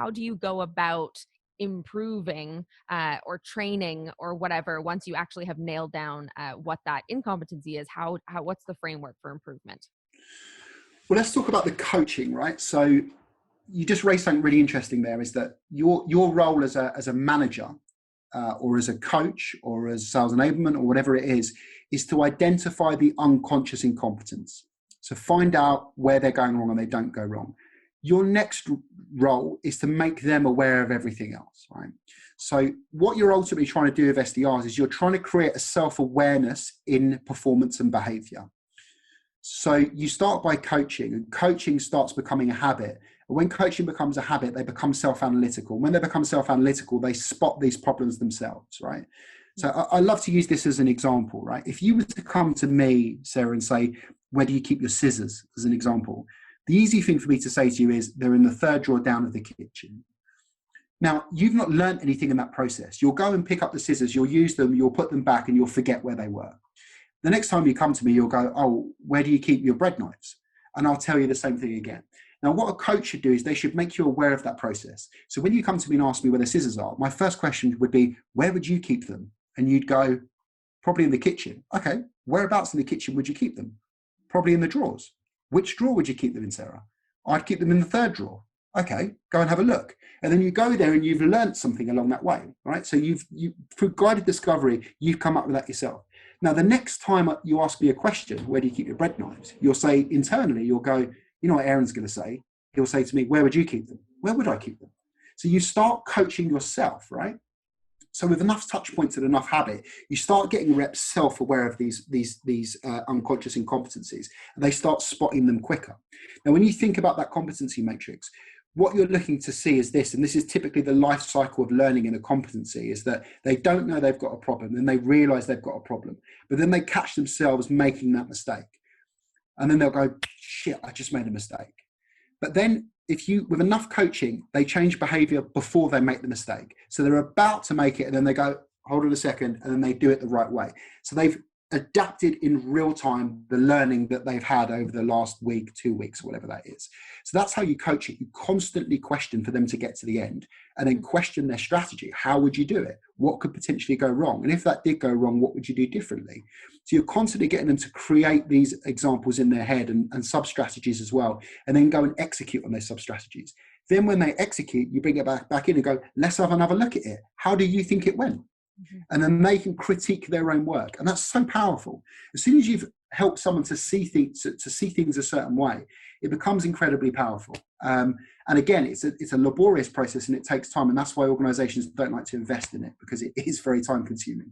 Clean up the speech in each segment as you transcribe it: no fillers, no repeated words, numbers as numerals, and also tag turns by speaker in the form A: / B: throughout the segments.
A: how do you go about improving or training or whatever once you actually have nailed down what that incompetency is? What's the framework for improvement?
B: Well, let's talk about the coaching, right? So you just raised something really interesting there, is that your role as a manager or as a coach or as sales enablement or whatever it is to identify the unconscious incompetence. So find out where they're going wrong and they don't go wrong. Your next role is to make them aware of everything else, right? So what you're ultimately trying to do with SDRs is you're trying to create a self-awareness in performance and behavior. So you start by coaching, and coaching starts becoming a habit. And when coaching becomes a habit, they become self-analytical. When they become self-analytical, they spot these problems themselves, right? So I love to use this as an example, right? If you were to come to me, Sarah, and say, where do you keep your scissors, as an example? The easy thing for me to say to you is they're in the third drawer down of the kitchen. Now, you've not learned anything in that process. You'll go and pick up the scissors, you'll use them, you'll put them back, and you'll forget where they were. The next time you come to me, you'll go, oh, where do you keep your bread knives? And I'll tell you the same thing again. Now, what a coach should do is they should make you aware of that process. So when you come to me and ask me where the scissors are, my first question would be, where would you keep them? And you'd go, probably in the kitchen. Okay, whereabouts in the kitchen would you keep them? Probably in the drawers. Which drawer would you keep them in, Sarah? I'd keep them in the third drawer. Okay, go and have a look. And then you go there and you've learned something along that way, right? So you through guided discovery, you've come up with that yourself. Now, the next time you ask me a question, where do you keep your bread knives? You'll say internally, you'll go, you know what Aaron's going to say? He'll say to me, where would you keep them? Where would I keep them? So you start coaching yourself, right? So with enough touch points and enough habit, you start getting reps self-aware of these unconscious incompetencies, and they start spotting them quicker. Now, when you think about that competency matrix, what you're looking to see is this, and this is typically the life cycle of learning in a competency, is that they don't know they've got a problem, then they realize they've got a problem, but then they catch themselves making that mistake. And then they'll go, shit, I just made a mistake. But then if you, with enough coaching, they change behavior before they make the mistake. So they're about to make it and then they go, hold on a second, and then they do it the right way. So they've adapted in real time the learning that they've had over the last week, 2 weeks, whatever that is. So that's how you coach it. You constantly question for them to get to the end, and then question their strategy. How would you do it? What could potentially go wrong? And if that did go wrong, what would you do differently? So you're constantly getting them to create these examples in their head and sub-strategies as well, and then go and execute on those sub-strategies. Then when they execute, you bring it back in and go, let's have another look at it. How do you think it went? And then they can critique their own work. And that's so powerful. As soon as you've helped someone to see things a certain way, it becomes incredibly powerful. And again, it's a laborious process and it takes time. And that's why organizations don't like to invest in it, because it is very time consuming.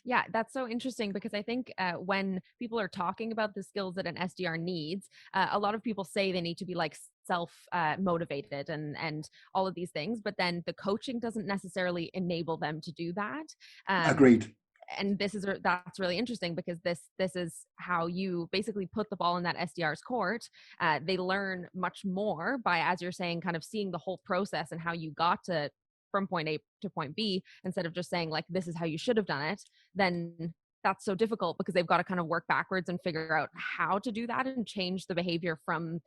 A: Yeah, that's so interesting because I think when people are talking about the skills that an SDR needs, a lot of people say they need to be like self motivated and all of these things, but then the coaching doesn't necessarily enable them to do that. Um,
B: Agreed.
A: and that's really interesting because this is how you basically put the ball in that SDR's court. They learn much more by, as you're saying, kind of seeing the whole process and how you got to from point A to point B, instead of just saying like, this is how you should have done it. Then that's so difficult because they've got to kind of work backwards and figure out how to do that and change the behavior from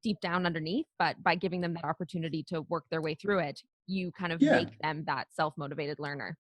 A: deep down underneath. But by giving them that opportunity to work their way through it, you kind of
B: Yeah.
A: make them that self-motivated learner.